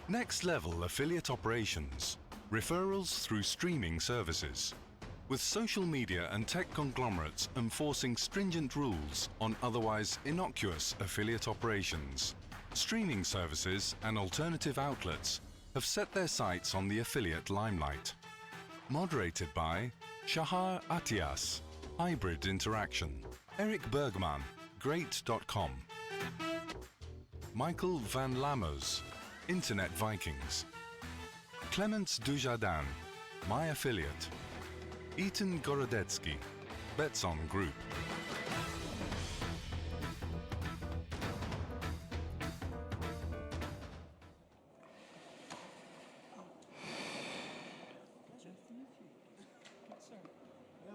Next level affiliate operations. Referrals through streaming services. With social media and tech conglomerates enforcing stringent rules on otherwise innocuous affiliate operations, streaming services and alternative outlets have set their sights on the affiliate limelight. Moderated by Shahar Attias, Hybrid Interaction. Erik Bergman, Great.com. Michael van Lammers, Internet Vikings. Clements Dujardin, My Affiliate. Eitan Gorodetsky, Betsson Group.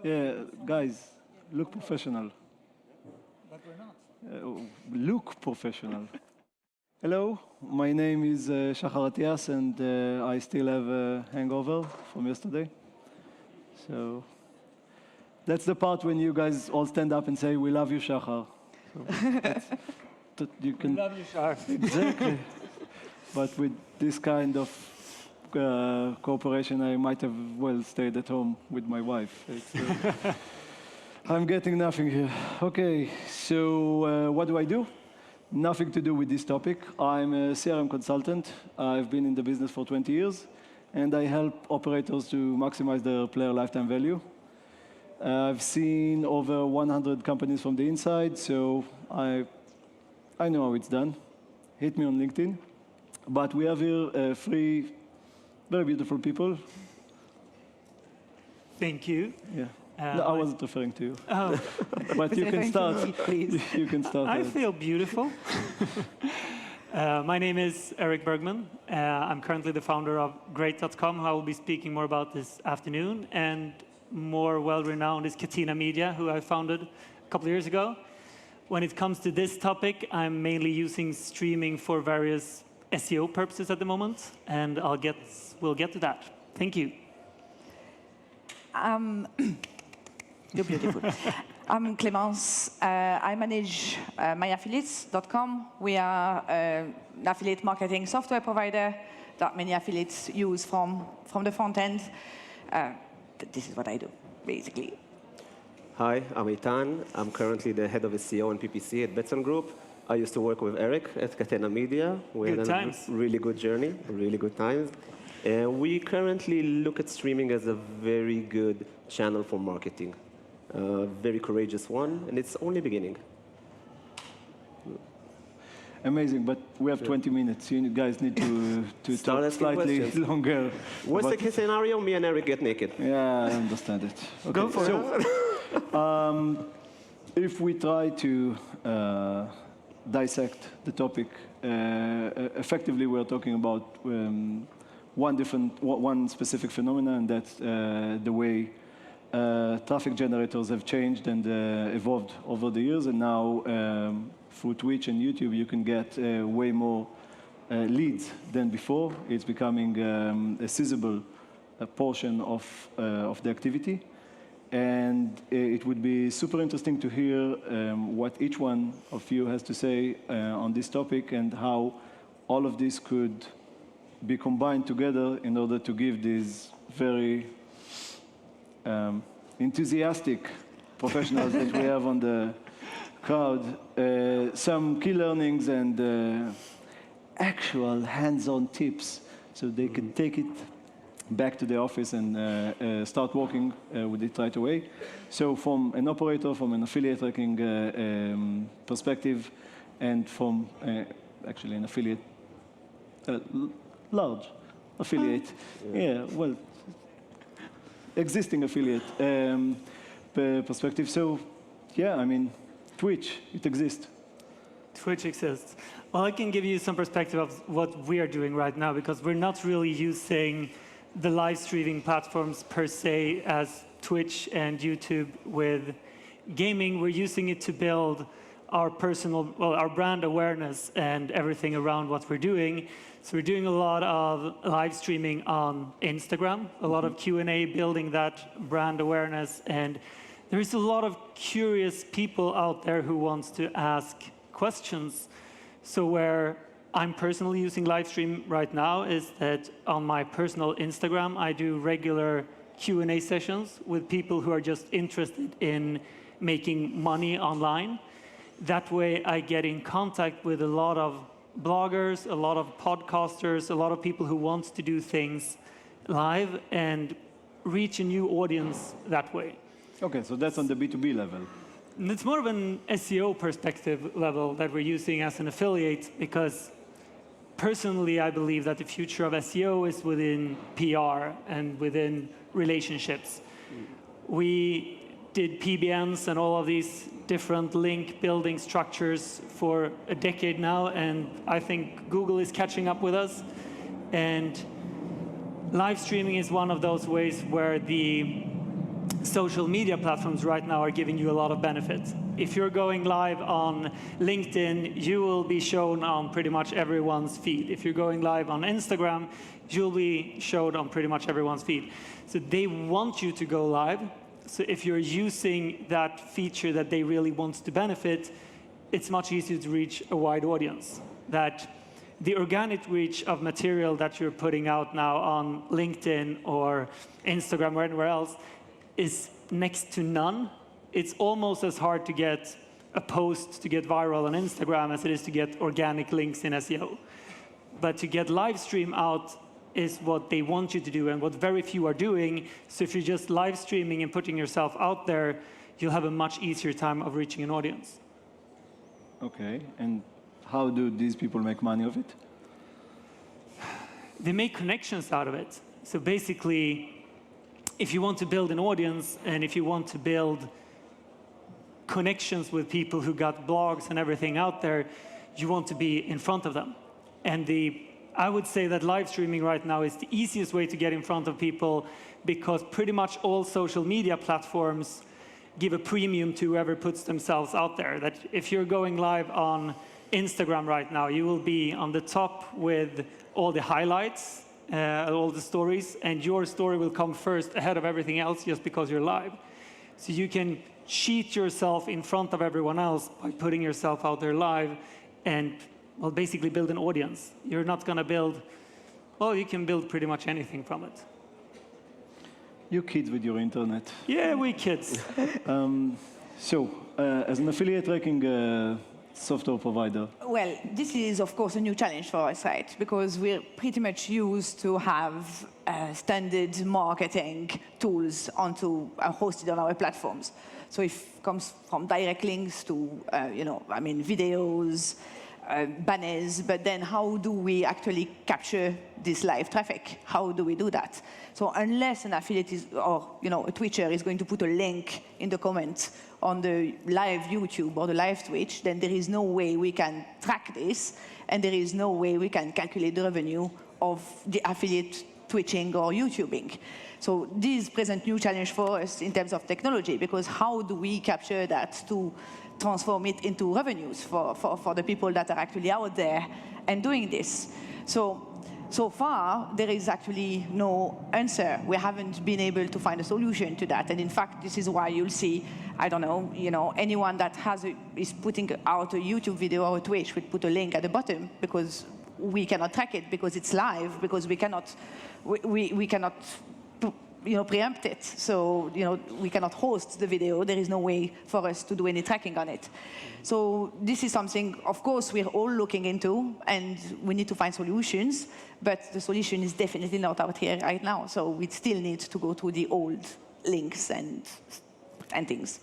Yeah, guys, look professional. But we're not. Look professional. Hello, my name is Shahar Attias, and I still have a hangover from yesterday. So that's the part when you guys all stand up and say, "We love you, Shahar." So you can. We love you, Shahar. Exactly. But with this kind of cooperation, I might have well stayed at home with my wife. I'm getting nothing here. Okay, so what do? Nothing to do with this topic. I'm a CRM consultant. I've been in the business for 20 years, and I help operators to maximize their player lifetime value. I've seen over 100 companies from the inside, so I know how it's done. Hit me on LinkedIn. But we have here three very beautiful people. Thank you. Yeah. No, I wasn't referring to you. Oh. But you can start. Please. You can start. I feel beautiful. My name is Erik Bergman. I'm currently the founder of Great.com, who I will be speaking more about this afternoon. And more well-renowned is Catena Media, who I founded a couple of years ago. When it comes to this topic, I'm mainly using streaming for various SEO purposes at the moment, and we'll get to that. Thank you. You're beautiful. I'm Clemence. I manage myaffiliates.com. We are an affiliate marketing software provider that many affiliates use from the front end. This is what I do, basically. Hi, I'm Eitan. I'm currently the head of SEO and PPC at Betsson Group. I used to work with Erik at Catena Media. We had a really good journey, really good times. We currently look at streaming as a very good channel for marketing. Very courageous one, and it's only beginning. Amazing, but we have 20 minutes. You guys need to talk slightly longer. Worst case scenario, me and Erik get naked. Yeah, I understand it. Okay, Go for it. If we try to dissect the topic, effectively we're talking about one specific phenomenon, and that's the way traffic generators have changed and evolved over the years, and now through Twitch and YouTube you can get way more leads than before. It's becoming a sizable portion of the activity, and it would be super interesting to hear what each one of you has to say on this topic and how all of this could be combined together in order to give these very enthusiastic professionals that we have on the crowd some key learnings and actual hands-on tips so they can take it back to the office and start working with it right away. So from an operator, from an affiliate tracking perspective, and from actually an affiliate, large affiliate, well, existing affiliate perspective. So, yeah, I mean, Twitch, it exists. Twitch exists. Well, I can give you some perspective of what we are doing right now, because we're not really using the live streaming platforms per se as Twitch and YouTube with gaming. We're using it to build our our brand awareness and everything around what we're doing. So we're doing a lot of live streaming on Instagram, a lot of Q&A, building that brand awareness. And there is a lot of curious people out there who wants to ask questions. So where I'm personally using Livestream right now is that on my personal Instagram, I do regular Q&A sessions with people who are just interested in making money online. That way, I get in contact with a lot of bloggers, a lot of podcasters, a lot of people who want to do things live and reach a new audience that way. Okay, so that's on the B2B level. And it's more of an SEO perspective level that we're using as an affiliate, because personally, I believe that the future of SEO is within PR and within relationships. We did PBNs and all of these different link building structures for a decade now, and I think Google is catching up with us. And live streaming is one of those ways where the social media platforms right now are giving you a lot of benefits. If you're going live on LinkedIn, you will be shown on pretty much everyone's feed. If you're going live on Instagram, you'll be shown on pretty much everyone's feed. So they want you to go live. So if you're using that feature that they really want to benefit, it's much easier to reach a wide audience. That the organic reach of material that you're putting out now on LinkedIn or Instagram or anywhere else is next to none. It's almost as hard to get a post to get viral on Instagram as it is to get organic links in SEO. But to get live stream out is what they want you to do and what very few are doing. So if you're just live streaming and putting yourself out there, you'll have a much easier time of reaching an audience. Okay, and how do these people make money of it? They make connections out of it. So basically, if you want to build an audience and if you want to build connections with people who got blogs and everything out there, you want to be in front of them. And I would say that live streaming right now is the easiest way to get in front of people, because pretty much all social media platforms give a premium to whoever puts themselves out there. That if you're going live on Instagram right now, you will be on the top with all the highlights, all the stories, and your story will come first ahead of everything else just because you're live. So you can cheat yourself in front of everyone else by putting yourself out there live and, well, basically build an audience. You're not going to build, well, you can build pretty much anything from it. You kids with your internet. Yeah, we kids. As an affiliate tracking software provider. Well, this is, of course, a new challenge for us, right? Because we're pretty much used to have standard marketing tools hosted on our platforms. So it comes from direct links to, videos, banners, but then how do we actually capture this live traffic? How do we do that? So unless an affiliate a Twitcher is going to put a link in the comments on the live YouTube or the live Twitch, then there is no way we can track this, and there is no way we can calculate the revenue of the affiliate Twitching or YouTubing. So these present new challenge for us in terms of technology, because how do we capture that to transform it into revenues for the people that are actually out there and doing this? So far, there is actually no answer. We haven't been able to find a solution to that. And in fact, this is why you'll see, I don't know, anyone that is putting out a YouTube video or a Twitch would put a link at the bottom, because we cannot track it, because it's live, because we cannot preempt it. So, we cannot host the video. There is no way for us to do any tracking on it. So this is something, of course, we're all looking into, and we need to find solutions, but the solution is definitely not out here right now. So we still need to go through the old links and things.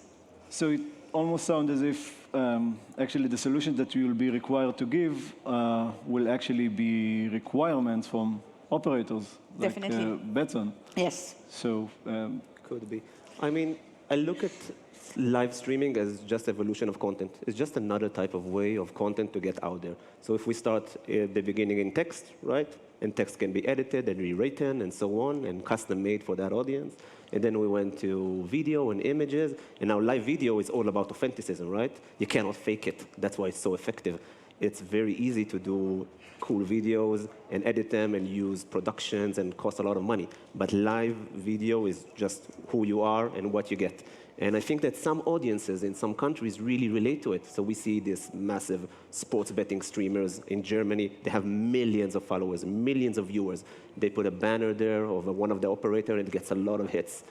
So it almost sounds as if actually the solution that you will be required to give will actually be requirements from operators, definitely. Like Betsson. Yes. So could be. I mean, I look at live streaming as just evolution of content. It's just another type of way of content to get out there. So if we start at the beginning in text, right? And text can be edited and rewritten and so on, and custom made for that audience. And then we went to video and images, and now live video is all about authenticism, right? You cannot fake it. That's why it's so effective. It's very easy to do cool videos and edit them and use productions and cost a lot of money. But live video is just who you are and what you get. And I think that some audiences in some countries really relate to it. So we see these massive sports betting streamers in Germany. They have millions of followers, millions of viewers. They put a banner there of one of the operators and it gets a lot of hits.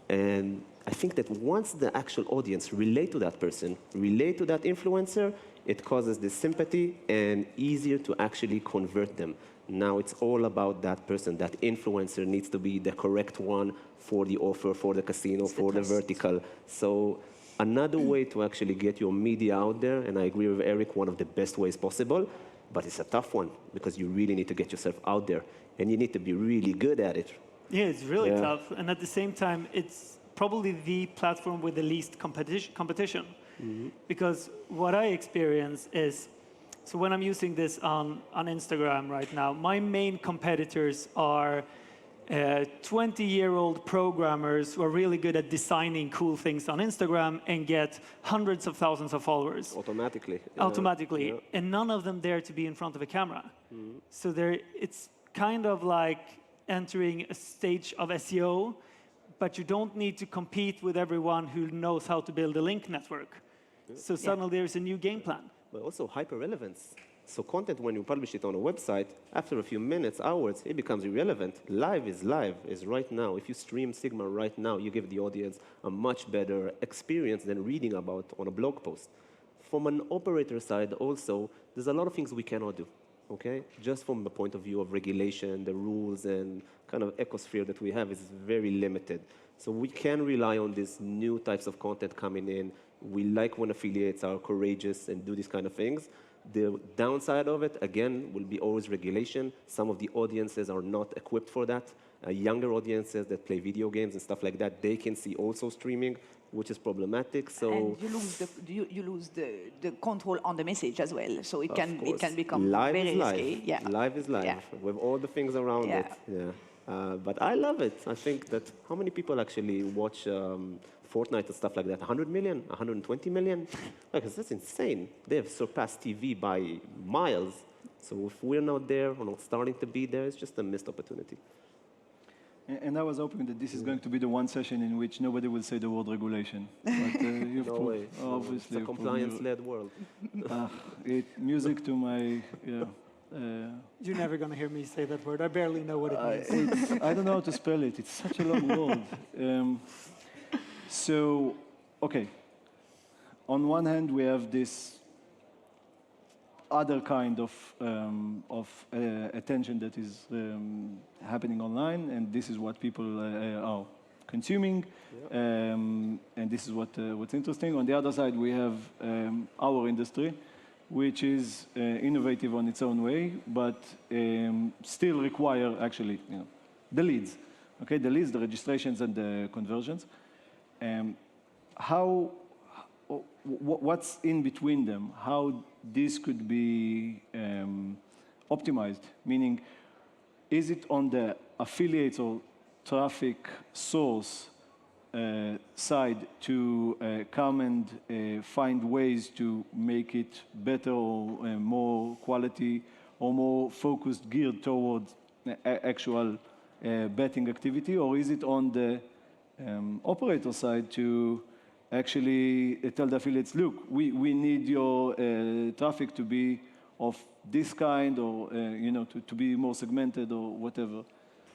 And I think that once the actual audience relate to that person, relate to that influencer, it causes this sympathy and easier to actually convert them. Now it's all about that person. That influencer needs to be the correct one for the offer, for the casino, for the vertical. So another way to actually get your media out there, and I agree with Erik, one of the best ways possible, but it's a tough one because you really need to get yourself out there and you need to be really good at it. Yeah, it's really tough. And at the same time, it's probably the platform with the least competition. Because what I experience is, so when I'm using this on Instagram right now, my main competitors are 20-year-old programmers who are really good at designing cool things on Instagram and get hundreds of thousands of followers. Automatically. And none of them dare to be in front of a camera. So it's kind of like entering a stage of SEO, but you don't need to compete with everyone who knows how to build a link network. So suddenly there's a new game plan. But also hyper-relevance. So content, when you publish it on a website, after a few minutes, hours, it becomes irrelevant. Live is right now. If you stream SiGMA right now, you give the audience a much better experience than reading about on a blog post. From an operator side also, there's a lot of things we cannot do, okay? Just from the point of view of regulation, the rules, and kind of ecosphere that we have is very limited. So we can rely on these new types of content coming in. We like when affiliates are courageous and do these kind of things. The downside of it, again, will be always regulation. Some of the audiences are not equipped for that. Younger audiences that play video games and stuff like that, they can see also streaming, which is problematic. So and you lose the control on the message as well. So it can become live very is live. risky. Yeah. Live is live with all the things around it. But I love it. I think that how many people actually watch Fortnite and stuff like that? 100 million, 120 million? Like, that's insane. They have surpassed TV by miles. So if we're not there or not starting to be there, it's just a missed opportunity. And I was hoping that this is going to be the one session in which nobody will say the word regulation. But no way. Obviously, it's a compliance-led world. Music to my... You're never going to hear me say that word. I barely know what it means. I don't know how to spell it. It's such a long word. So, okay. On one hand, we have this other kind of attention that is happening online, and this is what people are consuming, and this is what's interesting. On the other side, we have our industry, which is innovative on its own way, but still require actually the leads, okay, the leads, the registrations, and the conversions. What's in between them? How this could be optimized? Meaning, is it on the affiliates or traffic source side to come and find ways to make it better or more quality or more focused, geared towards actual betting activity? Or is it on the operator side to actually tell the affiliates, look, we need your traffic to be of this kind, or to be more segmented or whatever?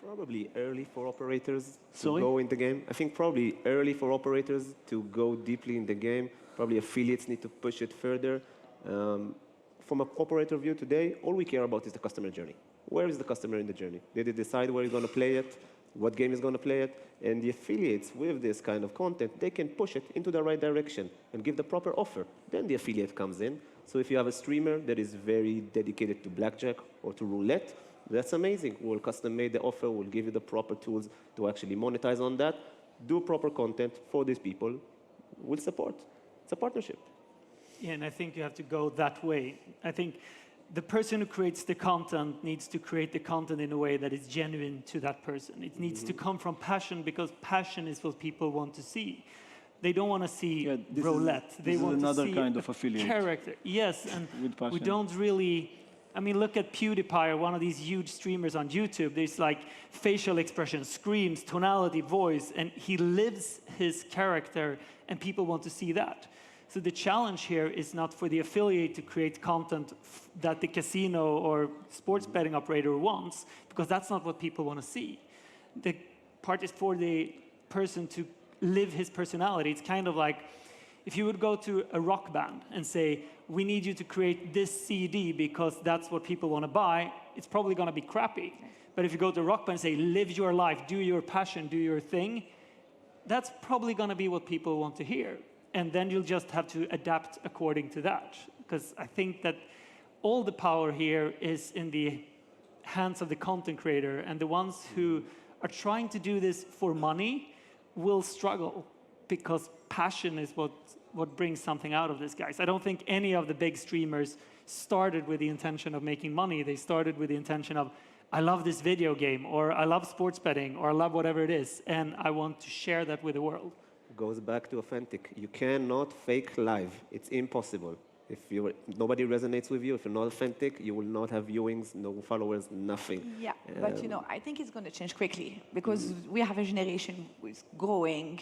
Probably early for operators to go in the game. I think probably early for operators to go deeply in the game. Probably affiliates need to push it further. From an operator view today, all we care about is the customer journey. Where is the customer in the journey? Did they decide where he's going to play it? What game is going to play it? And the affiliates with this kind of content, they can push it into the right direction and give the proper offer. Then the affiliate comes in. So if you have a streamer that is very dedicated to blackjack or to roulette, that's amazing. We'll custom made the offer. We'll give you the proper tools to actually monetize on that. Do proper content for these people. We'll support. It's a partnership. Yeah, and I think you have to go that way. I think the person who creates the content needs to create the content in a way that is genuine to that person. It needs to come from passion, because passion is what people want to see. They don't want to see roulette. They want to see kind of affiliate character. Yes, and we don't really. I mean, look at PewDiePie, or one of these huge streamers on YouTube. There's like facial expressions, screams, tonality, voice, and he lives his character, and people want to see that. So the challenge here is not for the affiliate to create content that the casino or sports betting operator wants, because that's not what people want to see. The part is for the person to live his personality. It's kind of like if you would go to a rock band and say, we need you to create this CD because that's what people want to buy, it's probably going to be crappy. But if you go to a rock band and say, live your life, do your passion, do your thing, that's probably going to be what people want to hear. And then you'll just have to adapt according to that. Because I think that all the power here is in the hands of the content creator, and the ones who are trying to do this for money will struggle, because passion is what brings something out of this, guys. I don't think any of the big streamers started with the intention of making money. They started with the intention of, I love this video game, or I love sports betting, or I love whatever it is, and I want to share that with the world. Goes back to authentic. You cannot fake live. It's impossible. If nobody resonates with you, if you're not authentic, you will not have viewings, no followers, nothing. Yeah, but you know, I think it's going to change quickly, because we have a generation who is growing,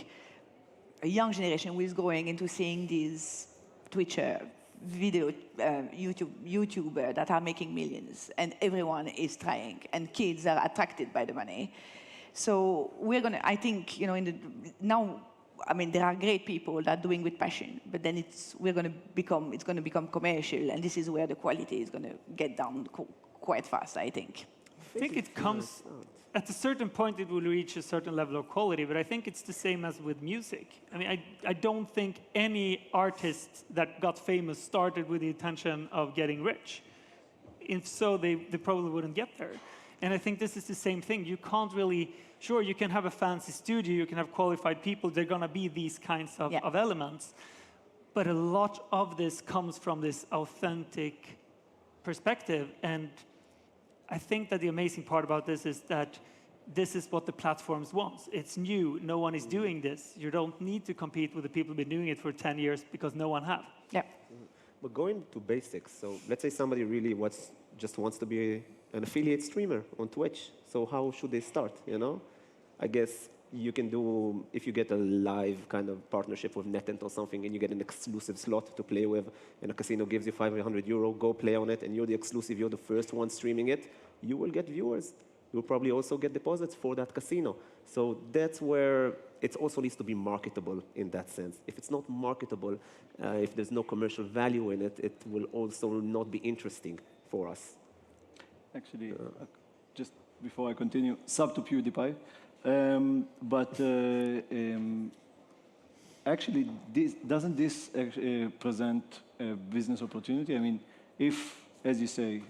a young generation who is growing into seeing these Twitcher, video, YouTuber that are making millions, and everyone is trying, and kids are attracted by the money. So we're going to, I think, you know, now, I mean, there are great people that are doing with passion, but then it's going to become commercial, and this is where the quality is going to get down quite fast, I think. I think it comes, at a certain point it will reach a certain level of quality, but I think it's the same as with music. I mean, I don't think any artist that got famous started with the intention of getting rich. If so, they probably wouldn't get there. And I think this is the same thing. You can't really, sure, you can have a fancy studio, you can have qualified people, they're going to be these kinds of elements. But a lot of this comes from this authentic perspective. And I think that the amazing part about this is that this is what the platforms want. It's new. No one is doing this. You don't need to compete with the people who've been doing it for 10 years because no one have. Yeah. But going to basics, so let's say somebody really just wants to be an affiliate streamer on Twitch. So how should they start, you know? I guess you can do, if you get a live kind of partnership with NetEnt or something, and you get an exclusive slot to play with, and a casino gives you €500, go play on it, and you're the exclusive, you're the first one streaming it, you will get viewers. You'll probably also get deposits for that casino. So that's where it also needs to be marketable in that sense. If it's not marketable, if there's no commercial value in it, it will also not be interesting for us. Actually, just before I continue, sub to PewDiePie. Actually, doesn't this present a business opportunity? I mean, if, as you say,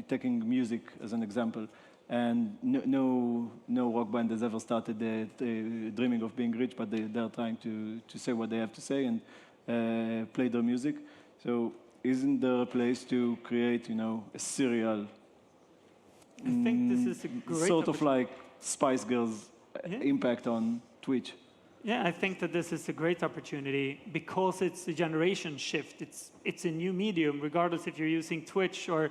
taking music as an example, and no rock band has ever started dreaming of being rich, but they're trying to say what they have to say and play their music. So isn't there a place to create, you know, a serial? I think this is a great sort of like Spice Girls impact on Twitch. Yeah, I think that this is a great opportunity because it's a generation shift. It's a new medium, regardless if you're using Twitch, or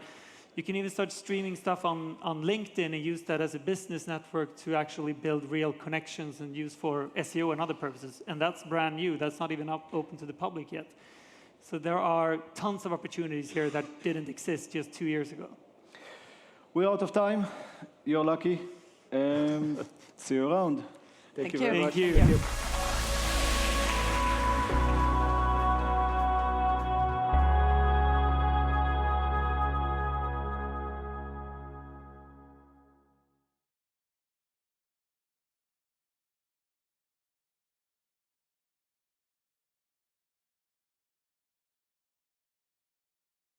you can even start streaming stuff on LinkedIn and use that as a business network to actually build real connections and use for SEO and other purposes. And that's brand new. That's not even open to the public yet. So there are tons of opportunities here that didn't exist just 2 years ago. We're out of time. You're lucky. See you around. Thank you very much. Thank you.